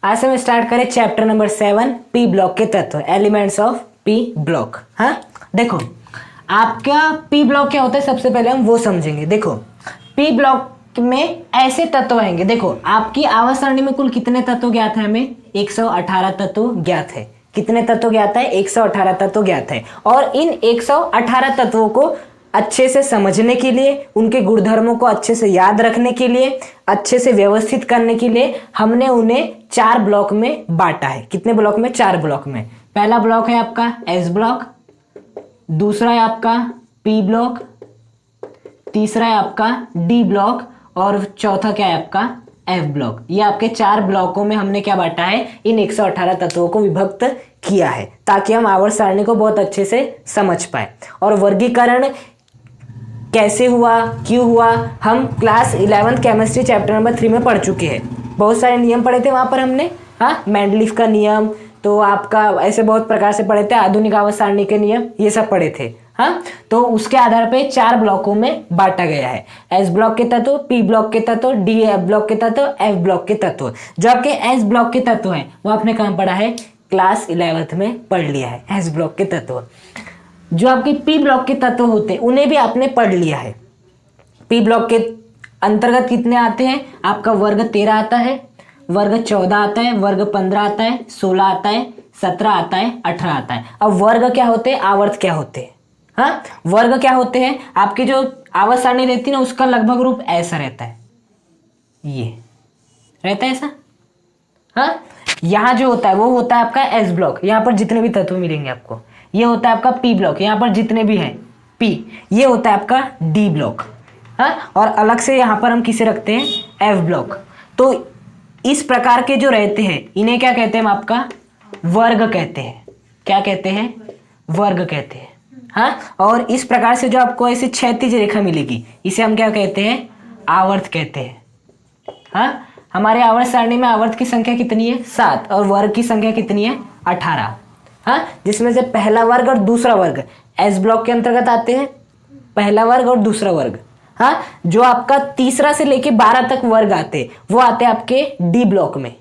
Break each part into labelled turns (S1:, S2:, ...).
S1: आज से हम स्टार्ट करें चैप्टर नंबर 7 पी ब्लॉक के तत्व, एलिमेंट्स ऑफ पी ब्लॉक। हाँ देखो, आपका पी ब्लॉक क्या होता है सबसे पहले हम वो समझेंगे। देखो पी ब्लॉक में ऐसे तत्व आएंगे। देखो आपकी आवर्त सारणी में कुल कितने तत्व ज्ञात है? हमें 118 तत्व ज्ञात है। कितने तत्व ज्ञात है? 118 तत्व ज्ञात है। और इन 118 तत्वों को अच्छे से समझने के लिए, उनके गुणधर्मों को अच्छे से याद रखने के लिए, अच्छे से व्यवस्थित करने के लिए हमने उन्हें 4 ब्लॉक में बांटा है। कितने ब्लॉक में? 4 ब्लॉक में। पहला ब्लॉक है आपका एस ब्लॉक, दूसरा है आपका पी ब्लॉक, तीसरा है आपका डी ब्लॉक और चौथा क्या है आपका एफ ब्लॉक। ये आपके 4 ब्लॉकों में हमने क्या बांटा है? इन 118 तत्वों को विभक्त किया है ताकि हम आवर्त सारणी को बहुत अच्छे से समझ पाए। और वर्गीकरण कैसे हुआ, क्यों हुआ, हम class 11th chemistry chapter number 3 में पढ़ चुके हैं। बहुत सारे नियम पढ़े थे वहाँ पर हमने। हाँ, मेंडलीफ का नियम, तो आपका ऐसे बहुत प्रकार से पढ़े थे, आधुनिक आवर्त सारणी के नियम, ये सब पढ़े थे। हाँ, तो उसके आधार पे 4 ब्लॉकों में बांटा गया है। एस ब्लॉक के तत्व, पी ब्लॉक के तत्व, डी एफ ब्लॉक के तत्व, एफ ब्लॉक के तत्व। जो आपके एस ब्लॉक के तत्व हैं वो आपने कहाँ पढ़ा है? क्लास 11th में पढ़ लिया है एस ब्लॉक के तत्व। जो आपके पी ब्लॉक के तत्व होते हैं उन्हें भी आपने पढ़ लिया है। पी ब्लॉक के अंतर्गत कितने आते हैं? आपका वर्ग 13 आता है, वर्ग 14 आता है, वर्ग 15 आता है, 16 आता है, 17 आता है, 18 आता है। अब वर्ग क्या होते हैं, आवर्त क्या होते हैं? हाँ, वर्ग क्या होते हैं? आपकी जो आवर्त सारणी रहती है ना उसका लगभग रूप ऐसा रहता है, ये रहता है ऐसा। हाँ, यहाँ जो होता है वो होता है आपका एस ब्लॉक, यहाँ पर जितने भी तत्व मिलेंगे आपको। ये होता है आपका पी ब्लॉक, यहाँ पर जितने भी हैं पी। ये होता है आपका डी ब्लॉक। हाँ, और अलग से यहाँ पर हम किसे रखते हैं? F block. तो इस प्रकार के जो रहते हैं इन्हें क्या कहते हैं? हम आपका वर्ग कहते हैं। क्या कहते हैं? वर्ग कहते हैं। हाँ, और इस प्रकार से जो आपको ऐसी क्षैतिज रेखा मिलेगी इसे हम क्या कहते हैं? आवर्त कहते हैं। हाँ, हमारे आवर्त सारणी में आवर्त की संख्या कितनी है? 7 और वर्ग की संख्या कितनी है? 18। हाँ, जिसमें से पहला वर्ग और दूसरा वर्ग एस ब्लॉक के अंतर्गत आते हैं, पहला वर्ग और दूसरा वर्ग। हाँ, जो आपका तीसरा से लेके 12 तक वर्ग आते हैं वो आते हैं आपके डी ब्लॉक में।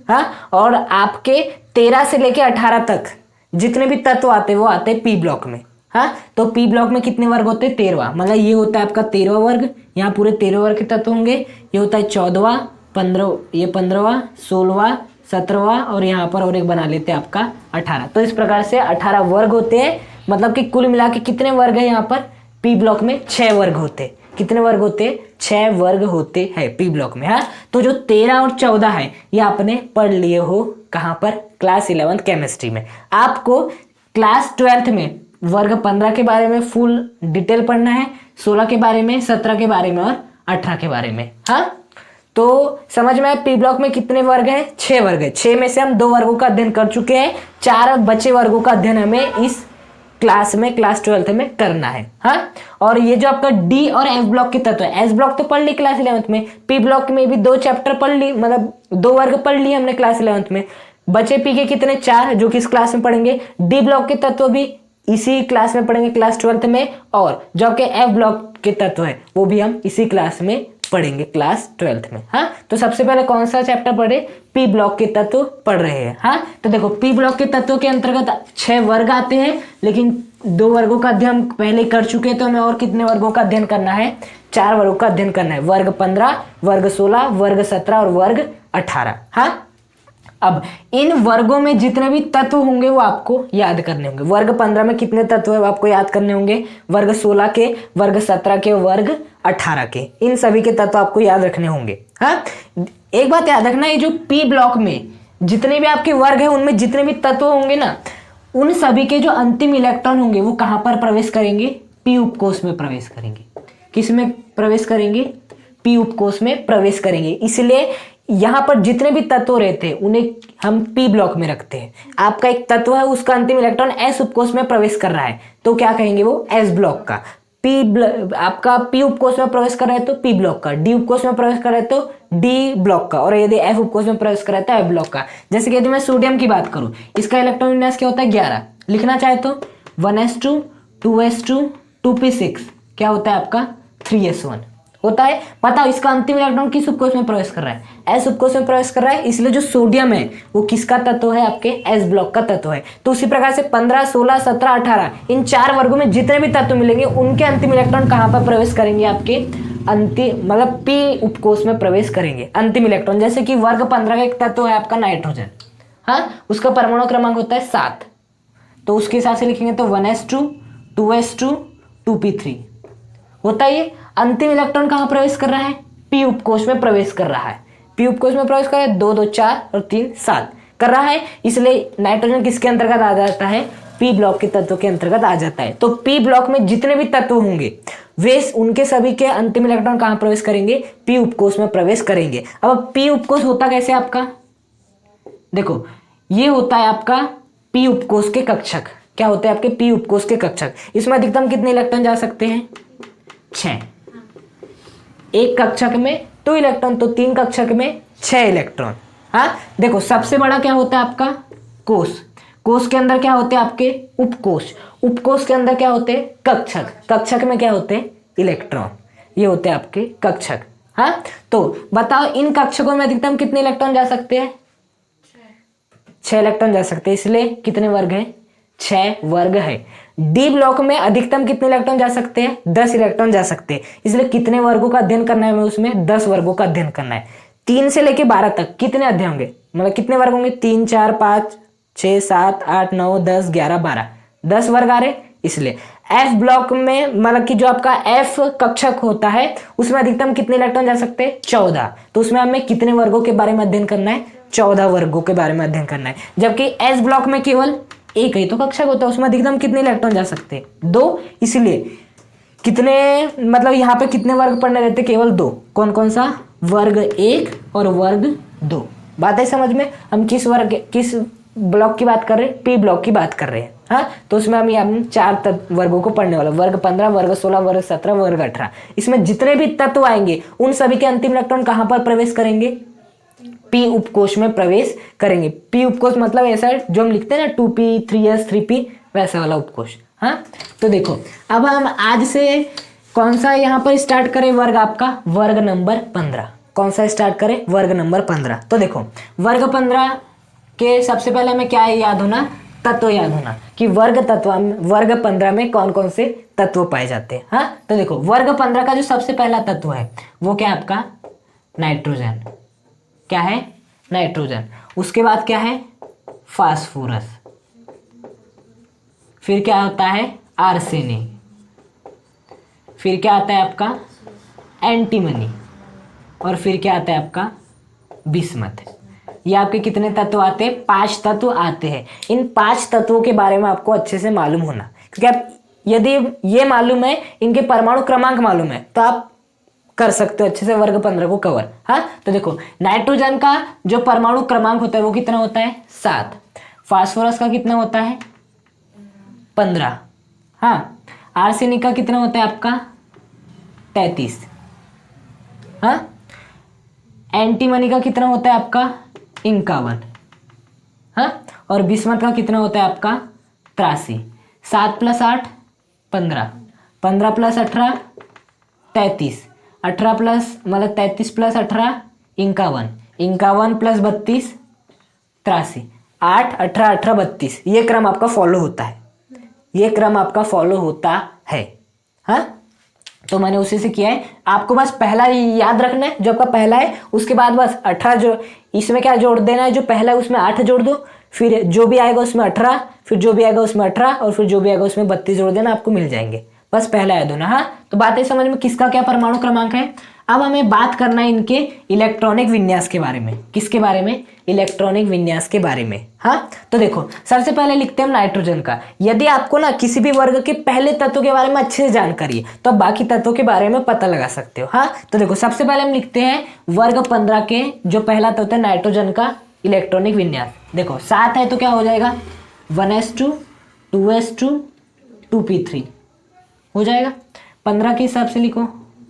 S1: हाँ, और आपके 13 से लेके 18 तक जितने भी तत्व आते हैं वो आते हैं पी ब्लॉक में। हाँ, तो पी ब्लॉक में कितने वर्ग होते हैं? 13वां। मतलब ये होता है आपका 13वां वर्ग, यहाँ पूरे 13 वर्ग के तत्व होंगे। ये होता है 14वां, 15वां, 16वां, 17वां और यहाँ पर और एक बना लेते हैं आपका 18। तो इस प्रकार से 18 वर्ग होते हैं। मतलब कि कुल मिला के कितने वर्ग है यहाँ पर? पी ब्लॉक में 6 वर्ग होते हैं। कितने वर्ग होते हैं? 6 वर्ग होते हैं पी ब्लॉक में। हाँ, तो जो 13 और 14 है ये आपने पढ़ लिए हो कहाँ पर? क्लास 11th केमिस्ट्री में। आपको क्लास 12th में वर्ग 15 के बारे में फुल डिटेल पढ़ना है, 16 के बारे में, 17 के बारे में और 18 के बारे में। हाँ, तो समझ में आया पी ब्लॉक में कितने वर्ग हैं? 6 वर्ग है। 6 में से हम 2 वर्गों का अध्ययन कर चुके हैं, 4 बचे वर्गों का अध्ययन हमें इस क्लास में, क्लास 12th में करना है। हाँ, और ये जो आपका डी और एफ ब्लॉक के तत्व है, एस ब्लॉक तो पढ़ ली क्लास 11th में, पी ब्लॉक में भी 2 चैप्टर पढ़ ली, मतलब 2 वर्ग पढ़ लिए हमने क्लास 11th में। बचे पी के कितने? 4, जो कि इस क्लास में पढ़ेंगे। डी ब्लॉक के तत्व भी इसी क्लास में पढ़ेंगे क्लास 12th में, और जो आपके एफ ब्लॉक के तत्व है वो भी हम इसी क्लास में पढ़ेंगे क्लास 12th में। हाँ, तो सबसे पहले कौन सा चैप्टर पढ़े? पी ब्लॉक के तत्व पढ़ रहे हैं। हाँ, तो देखो पी ब्लॉक के तत्वों के अंतर्गत 6 वर्ग आते हैं, लेकिन 2 वर्गों का अध्ययन पहले कर चुके हैं, तो हमें और कितने वर्गों का अध्ययन करना है? 4 वर्गों का अध्ययन करना है। वर्ग 15, वर्ग 16, वर्ग 17 और वर्ग 18। हाँ, अब इन वर्गों में जितने भी तत्व होंगे वो आपको याद करने होंगे। वर्ग 15 में कितने तत्व है वो आपको याद करने होंगे, वर्ग 16 के, वर्ग 17 के, वर्ग 18 के, इन सभी के तत्व आपको याद रखने होंगे। हाँ, एक बात याद रखना, ये जो पी ब्लॉक में जितने भी आपके वर्ग है उनमें जितने भी तत्व होंगे ना, उन सभी के जो अंतिम इलेक्ट्रॉन होंगे वो कहाँ पर प्रवेश करेंगे? पी उपकोष में प्रवेश करेंगे। किस में प्रवेश करेंगे? पी उपकोष में प्रवेश करेंगे। इसलिए यहाँ पर जितने भी तत्व रहते हैं उन्हें हम पी ब्लॉक में रखते हैं। आपका एक तत्व है, उसका अंतिम इलेक्ट्रॉन एस उपकोष में प्रवेश कर रहा है तो क्या कहेंगे? वो एस ब्लॉक का। आपका पी उपकोष में प्रवेश कर रहा है तो पी ब्लॉक का, डी उपकोष में प्रवेश कर रहा है तो डी ब्लॉक का, और यदि एफ उपकोष में प्रवेश कर रहा है तो एफ ब्लॉक का। जैसे कि यदि मैं सोडियम की बात करूं, इसका इलेक्ट्रॉन विन्यास क्या होता है? 11। लिखना चाहे तो 1s2, 2s2, 2p6 क्या होता है आपका? 3s1 होता है। बताओ इसका अंतिम इलेक्ट्रॉन किस उपकोष में प्रवेश कर रहा है? एस उपकोष में प्रवेश कर रहा है, इसलिए जो सोडियम है वो किसका तत्व है? आपके एस ब्लॉक का तत्व है। तो उसी प्रकार से 15, 16, 17, 18 इन 4 वर्गों में जितने भी तत्व मिलेंगे उनके अंतिम इलेक्ट्रॉन कहाँ पर प्रवेश करेंगे? आपके अंतिम मतलब पी उपकोष में प्रवेश करेंगे अंतिम इलेक्ट्रॉन। जैसे कि वर्ग 15 का एक तत्व है आपका नाइट्रोजन, हाँ, उसका परमाणु क्रमांक होता है 7, तो उसके हिसाब से लिखेंगे तो 1s2 2s2 2p3 होता है। ये अंतिम इलेक्ट्रॉन कहाँ प्रवेश कर रहा है? पी उपकोष में प्रवेश कर रहा है। पी उपकोष में प्रवेश कर रहा है, 2 2 4 और 3 7 कर रहा है, इसलिए नाइट्रोजन किसके अंतर्गत आ जाता है? पी ब्लॉक के तत्व के अंतर्गत आ जाता है। तो पी ब्लॉक में जितने भी तत्व होंगे वे उनके सभी के अंतिम इलेक्ट्रॉन कहाँ प्रवेश करेंगे? पी उपकोष में प्रवेश करेंगे। अब पी उपकोष होता कैसे आपका? देखो ये होता है आपका पी उपकोष के कक्षक। क्या होते हैं आपके? पी उपकोष के कक्षक। इसमें अधिकतम कितने इलेक्ट्रॉन जा सकते हैं? 6। एक कक्षक में 2 इलेक्ट्रॉन, तो 3 कक्षक में 6 इलेक्ट्रॉन। हाँ देखो सबसे बड़ा क्या होता है आपका? कोष। कोष के अंदर क्या होते हैं आपके? उपकोष। उपकोष के अंदर क्या होते हैं? कक्षक। कक्षक में क्या होते हैं? इलेक्ट्रॉन। ये होते हैं आपके कक्षक। हाँ तो बताओ इन कक्षकों में अधिकतम कितने इलेक्ट्रॉन जा सकते हैं? 6 इलेक्ट्रॉन जा सकते हैं, इसलिए कितने वर्ग हैं? 6 वर्ग है। डी ब्लॉक में अधिकतम कितने इलेक्ट्रॉन जा सकते हैं? 10 इलेक्ट्रॉन जा सकते हैं, इसलिए कितने वर्गों का अध्ययन करना है हमें? उसमें 10 वर्गों का अध्ययन करना है। 3 से लेके 12 तक कितने अध्ययन होंगे? मतलब कितने वर्ग होंगे? 3 4 5 6 7 8 9 10 11 12 10 वर्ग आ रहे, इसलिए एफ ब्लॉक में मतलब कि जो आपका एफ कक्षक होता है उसमें अधिकतम कितने इलेक्ट्रॉन जा सकते हैं? 14। तो उसमें हमें कितने वर्गों के बारे में अध्ययन करना है? 14 वर्गों के बारे में अध्ययन करना है। जबकि एस ब्लॉक में केवल एक ही तो कक्षक होता है, उसमें अधिकतम कितने इलेक्ट्रॉन जा सकते हैं? 2। इसलिए कितने मतलब यहाँ पे कितने वर्ग पढ़ने रहते? केवल 2। कौन कौन सा? वर्ग 1 और वर्ग 2। बात है समझ में? हम किस ब्लॉक की बात कर रहे हैं? पी ब्लॉक की बात कर रहे हैं। हाँ तो उसमें हम 4 वर्गों को पढ़ने वाला, वर्ग 15, वर्ग 16, वर्ग 17, वर्ग 18। इसमें जितने भी तत्व आएंगे उन सभी के अंतिम इलेक्ट्रॉन कहाँ पर प्रवेश करेंगे? पी उपकोष में प्रवेश करेंगे। पी उपकोष मतलब ऐसा जो हम लिखते हैं ना 2p 3s 3p, वैसा वाला उपकोष। हाँ तो देखो अब हम आज से कौन सा यहाँ पर स्टार्ट करें? वर्ग आपका वर्ग नंबर 15। कौन सा स्टार्ट करें? वर्ग नंबर 15। तो देखो वर्ग 15 के सबसे पहले हमें क्या याद होना? तत्व याद होना कि वर्ग 15 में कौन कौन से तत्व पाए जाते हैं। हाँ तो देखो वर्ग 15 का जो सबसे पहला तत्व है वो क्या है आपका? नाइट्रोजन। क्या है? नाइट्रोजन। उसके बाद क्या है? फास्फोरस। फिर क्या होता है? आर्सेनिक। फिर क्या आता है आपका? एंटीमनी। और फिर क्या आता है आपका? बिस्मथ। ये आपके कितने तत्व आते हैं? 5 तत्व आते हैं। इन 5 तत्वों के बारे में आपको अच्छे से मालूम होना, क्योंकि आप यदि ये मालूम है, इनके परमाणु क्रमांक मालूम है, तो आप कर सकते हो अच्छे से वर्ग 15 को कवर। हाँ तो देखो नाइट्रोजन का जो परमाणु क्रमांक होता है वो कितना होता है? 7। फास्फोरस का कितना होता है? 15। हाँ आर्सेनिक का कितना होता है आपका? 33। हाँ एंटीमनी का कितना होता है आपका? 51। हाँ और बिस्मथ का कितना होता है आपका? 83। 7 + 8 15, 15 + 18 33, 18 प्लस मतलब 33 + 18 51, 51 + 32 83, 8 18 18 32। ये क्रम आपका फॉलो होता है। ये क्रम आपका फॉलो होता है। हाँ तो मैंने उसी से किया है। आपको बस पहला याद रखना है, जो आपका पहला है उसके बाद बस 18 जो इसमें क्या जोड़ देना है, जो पहला है उसमें 8 जोड़ दो, फिर जो भी आएगा उसमें 18, फिर जो भी आएगा उसमें 18 और फिर जो भी आएगा उसमें 32 जोड़ देना, आपको मिल जाएंगे। बस पहला याद होना। हाँ तो बातें समझ में किसका क्या परमाणु क्रमांक है। अब हमें बात करना है इनके इलेक्ट्रॉनिक विन्यास के बारे में। किसके बारे में? इलेक्ट्रॉनिक विन्यास के बारे में। हाँ तो देखो सबसे पहले लिखते हैं नाइट्रोजन का। यदि आपको ना किसी भी वर्ग के पहले तत्व के बारे में अच्छे से जानकारी है तो आप बाकी तत्वों के बारे में पता लगा सकते हो। हाँ तो देखो सबसे पहले हम लिखते हैं वर्ग 15 के जो पहला तत्व है नाइट्रोजन का इलेक्ट्रॉनिक विन्यास। देखो 7 है तो क्या हो जाएगा? 1s2 2s2 2p3 हो जाएगा। 15 के हिसाब से लिखो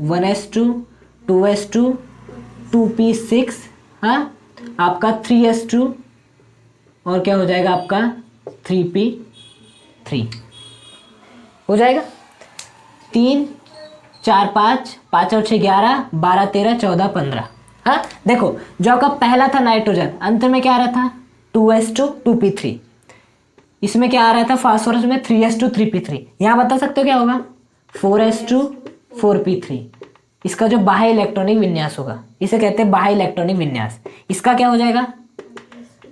S1: 1s2 2s2 2p6। हाँ आपका 3s2 और क्या हो जाएगा आपका 3p3 हो जाएगा। 3 4 5, 5 और 6 11, 12 13 14 15। हाँ देखो, जो आपका पहला था नाइट्रोजन, अंत में क्या आ रहा था 2s2 2p3। इसमें क्या आ रहा था फास्फोरस में 3s2 3p3। यहाँ बता सकते हो क्या होगा 4s2 4p3। इसका जो बाह्य इलेक्ट्रॉनिक विन्यास होगा इसे कहते हैं बाह्य इलेक्ट्रॉनिक विन्यास। इसका क्या हो जाएगा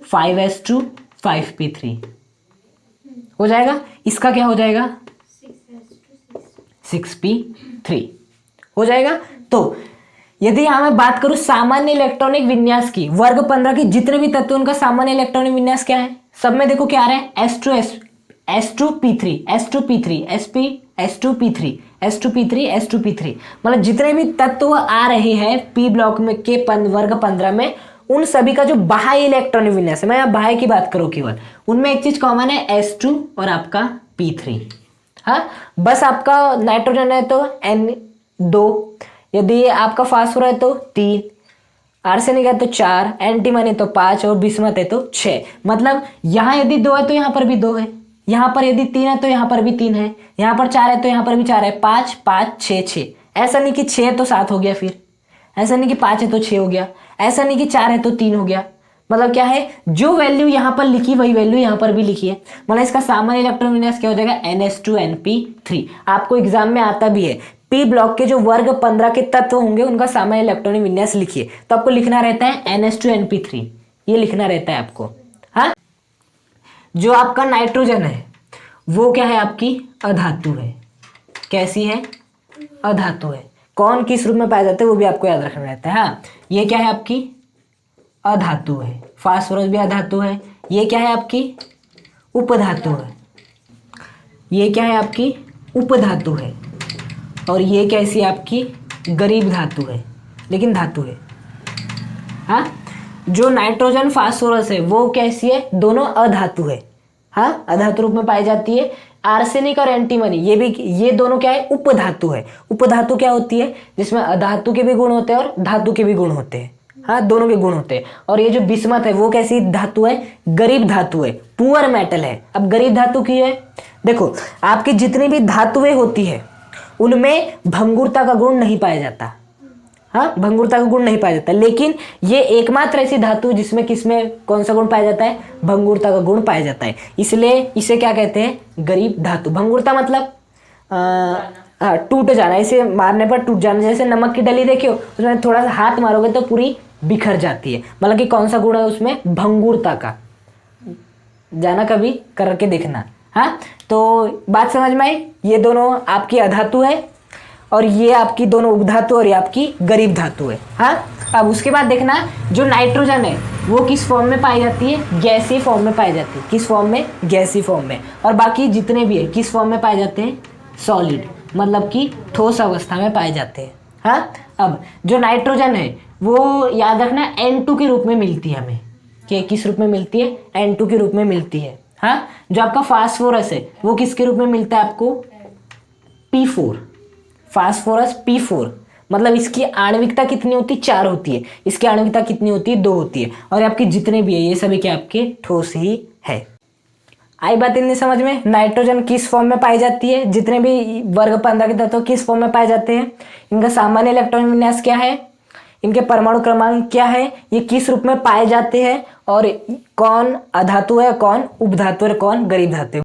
S1: 5s2 5p3 हो जाएगा। इसका क्या हो जाएगा 6p3 हो जाएगा। तो यदि यहाँ मैं बात करूं सामान्य इलेक्ट्रॉनिक विन्यास की, वर्ग 15 के जितने भी तत्व उनका सामान्य इलेक्ट्रॉनिक विन्यास क्या है, सब में देखो क्या आ रहा है S2p3 S2p3 sp S2p3 S2p3 S2p3। मतलब जितने भी तत्व आ रहे हैं पी ब्लॉक में के वर्ग 15 में, उन सभी का जो बाह्य इलेक्ट्रॉनिक विन्यास है, मैं यहाँ बाह्य की बात करूँ केवल, उनमें एक चीज कॉमन है S2 और आपका p3। हाँ बस आपका नाइट्रोजन है तो N2, यदि आपका फास्फोरस है तो 3, आर्सेनिक है तो 4, एंटीमनी तो 5 और बिस्मथ है तो 6। मतलब यहाँ यदि 2 है तो यहाँ पर भी 2 है, यहाँ पर यदि 3 है तो यहाँ पर भी 3 है, यहाँ पर 4 है तो यहाँ पर भी 4 है। 5 5 6 6, ऐसा नहीं कि 6 है तो 7 हो गया, फिर ऐसा नहीं कि 5 है तो 6 हो गया, ऐसा नहीं कि 4 है तो 3 हो गया। मतलब क्या है, जो वैल्यू यहाँ पर लिखी वही वैल्यू यहाँ पर भी लिखी है। मतलब इसका सामान्य इलेक्ट्रॉन विन्यास क्या हो जाएगा NS2NP3। आपको एग्जाम में आता भी है, पी ब्लॉक के जो वर्ग 15 के तत्व होंगे उनका सामान्य इलेक्ट्रॉनिक विन्यास लिखिए, तो आपको लिखना रहता है NS2NP3, ये लिखना रहता है आपको। हाँ जो आपका नाइट्रोजन है वो क्या है, आपकी अधातु है। कैसी है, अधातु है। कौन किस रूप में पाए जाते हैं वो भी आपको याद रखना रहता है। हाँ ये क्या है, आपकी अधातु है। फास्फोरस भी अधातु है। ये क्या है, आपकी उपधातु है। ये क्या है, आपकी उपधातु है। और ये कैसी आपकी गरीब धातु है, लेकिन धातु है। हाँ जो नाइट्रोजन फास्फोरस है वो कैसी है, दोनों अधातु है। हाँ अधातु रूप में पाई जाती है। आर्सेनिक और एंटीमनी ये दोनों क्या है, उपधातु है। उपधातु क्या होती है, जिसमें अधातु के भी गुण होते हैं और धातु के भी गुण होते हैं। हाँ दोनों के गुण होते हैं। और ये जो बिस्मथ है वो कैसी धातु है, गरीब धातु है, पुअर मेटल है। अब गरीब धातु की है, देखो आपकी जितनी भी धातुएं होती है उनमें भंगुरता का गुण नहीं पाया जाता। हाँ भंगुरता का गुण नहीं पाया जाता, लेकिन ये एकमात्र ऐसी धातु जिसमें किसमें कौन सा गुण पाया जाता है, भंगुरता का गुण पाया जाता है। इसलिए इसे क्या कहते हैं, गरीब धातु। भंगुरता मतलब टूट जाना, इसे मारने पर टूट जाना। जैसे नमक की डली देखियो, उसमें थोड़ा सा हाथ मारोगे तो पूरी बिखर जाती है। मतलब कि कौन सा गुण है उसमें, भंगुरता का। जाना कभी करके देखना। हाँ तो बात समझ में आई, ये दोनों आपकी अधातु है और ये आपकी दोनों उपधातु और ये आपकी गरीब धातु है। हाँ अब उसके बाद देखना, जो नाइट्रोजन है वो किस फॉर्म में पाई जाती है, गैसीय फॉर्म में पाई जाती है। किस फॉर्म में, गैसीय फॉर्म में। और बाकी जितने भी है किस फॉर्म में पाए जाते हैं, सॉलिड, मतलब कि ठोस अवस्था में पाए जाते हैं। हाँ अब जो नाइट्रोजन है वो याद रखना N2 के रूप में मिलती है हमें। कि किस रूप में मिलती है, N2 के रूप में मिलती है। हाँ जो आपका फास्फोरस है वो किसके रूप में मिलता है आपको, P4। फास्फोरस P4, मतलब इसकी आणविकता कितनी होती है, 4 होती है। इसकी आणविकता कितनी होती है, 2 होती है। और आपके जितने भी है ये सभी क्या आपके ठोस ही है। आई बात इतनी समझ में। नाइट्रोजन किस फॉर्म में पाई जाती है, जितने भी वर्ग 15 के तत्व किस फॉर्म में पाए जाते हैं, इनका सामान्य इलेक्ट्रॉन विन्यास क्या है, इनके परमाणु क्रमांक क्या है, ये किस रूप में पाए जाते हैं, और कौन अधातु है, कौन उपधातु है, कौन गरीब धातु है।